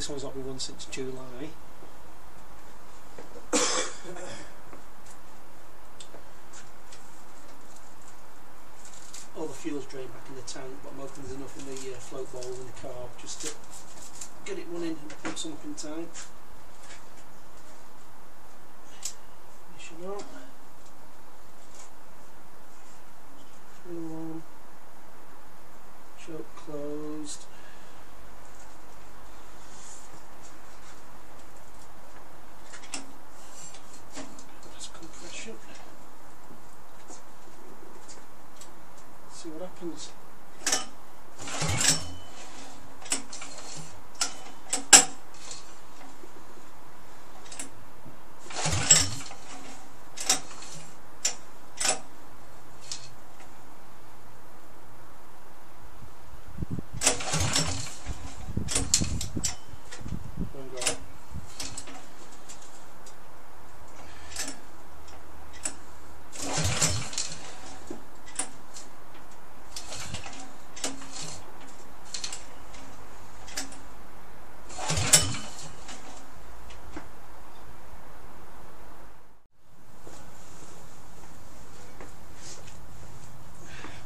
this one's not been run since July. All the fuel's drained back in the tank, but I'm hoping there's enough in the float bowl in the carb just to get it running and pump some up in time. Ignition on. Fuel on. Choke closed. That's compression. See what happens.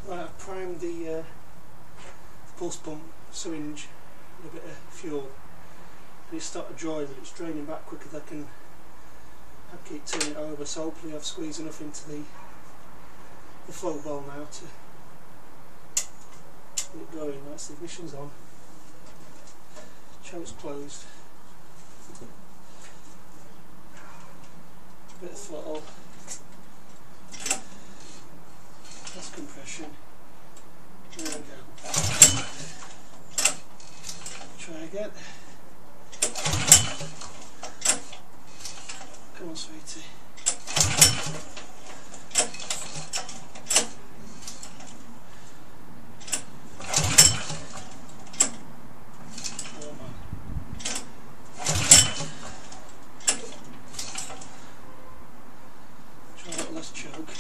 Right, I've primed the pulse pump syringe with a bit of fuel, and it's started drying and it's draining back quicker than I keep turning it over, so hopefully I've squeezed enough into the float bowl now to get it going. That's the ignition's on, choke's closed, a bit of throttle. That's compression. There we go. Try again. Come on, sweetie. Come on. Try a little less choke.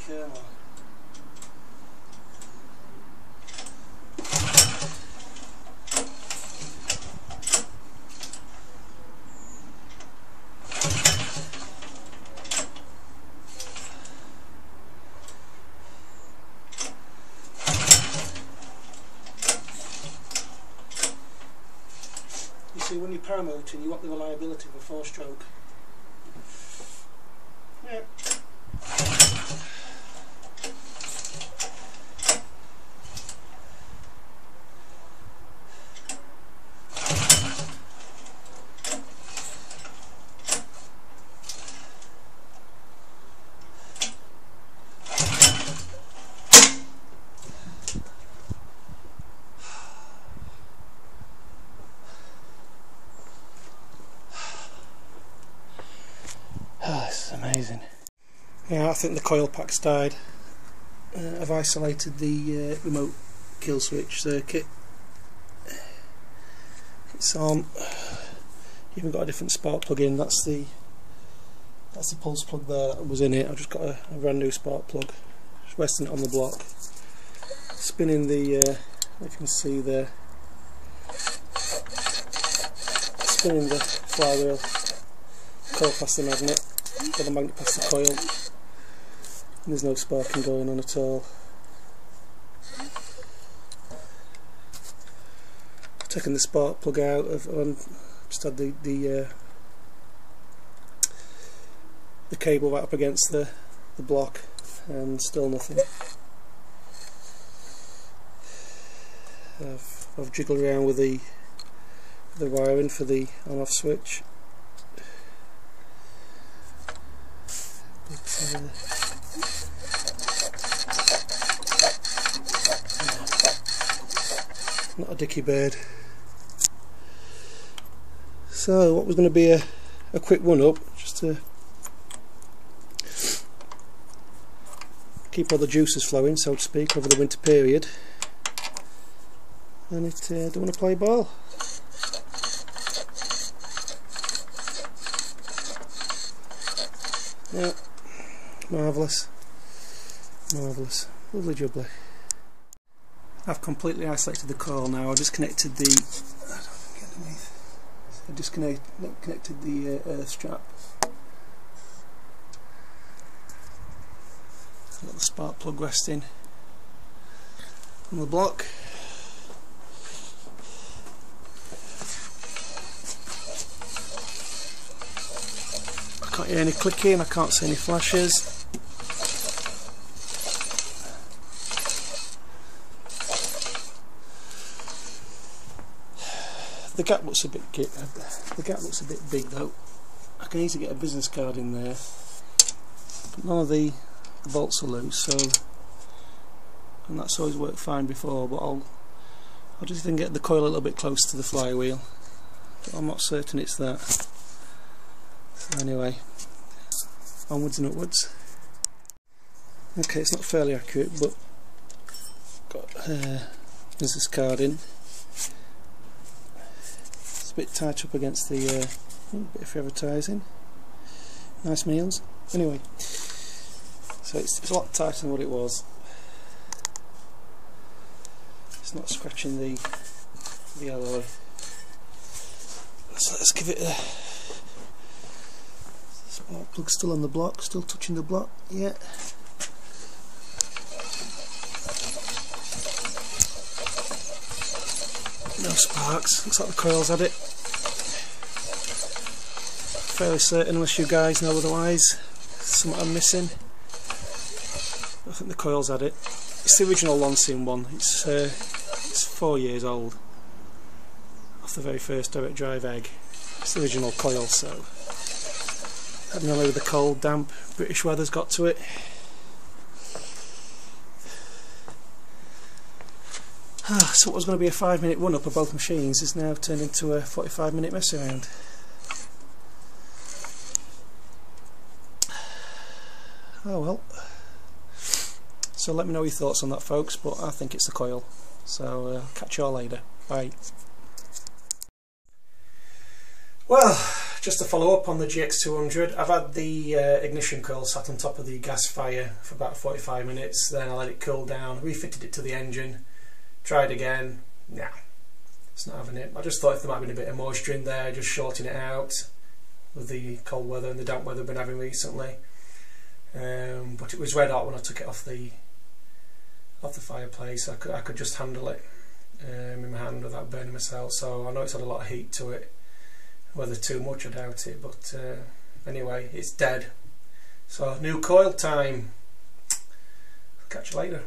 Come on. You see, when you're paramotoring, you want the reliability of a 4-stroke. Yeah. Oh, this is amazing. Yeah, I think the coil pack's died. I've isolated the remote kill switch circuit. It's on. Even got a different spark plug in. That's the pulse plug there that was in it. I've just got a brand new spark plug. Just resting it on the block. Spinning the, if you can see there, spinning the flywheel. Coil past the magnet. Got the magnet past the coil, and there's no sparking going on at all. Taking the spark plug out, just had the cable right up against the block, and still nothing. I've jiggled around with the wiring for the on-off switch. Not a dicky bird. So what was going to be a quick run up, just to keep all the juices flowing, so to speak, over the winter period, and it don't want to play ball. Yeah, marvellous, marvellous, lovely jubbly. I've completely isolated the coil now. I've disconnected the, I don't think underneath. I disconnected the earth strap. I've got the spark plug resting on the block. I can't hear any clicking, I can't see any flashes. The gap looks a bit big though. I can easily get a business card in there, but none of the bolts are loose, so, and that's always worked fine before. But I'll just then get the coil a little bit close to the flywheel, but I'm not certain it's that. So anyway, onwards and upwards. Okay, it's not fairly accurate, but got business card in. It's a bit tight up against the bit of advertising. Nice meals. Anyway, so it's a lot tighter than what it was. It's not scratching the alloy. So let's give it a spark plug still on the block, still touching the block. Yeah. No sparks. Looks like the coil's had it. Fairly certain, unless you guys know otherwise. Something I'm missing. I think the coil's had it. It's the original Lonsin one. It's 4 years old. Off the very first direct drive egg. It's the original coil, so I don't know, maybe the cold, damp British weather's got to it. So what was going to be a 5-minute run up of both machines is now turned into a 45-minute mess around. Oh well. So let me know your thoughts on that, folks, but I think it's the coil. So catch you all later. Bye. Well, just to follow up on the GX200, I've had the ignition coil sat on top of the gas fire for about 45 minutes, then I let it cool down, refitted it to the engine. Tried again, nah, it's not having it. I just thought if there might have been a bit of moisture in there, just shorting it out with the cold weather and the damp weather I've been having recently. But it was red hot when I took it off the fireplace. I could just handle it in my hand without burning myself. So I know it's had a lot of heat to it. Whether too much, I doubt it. But anyway, it's dead. So new coil time. Catch you later.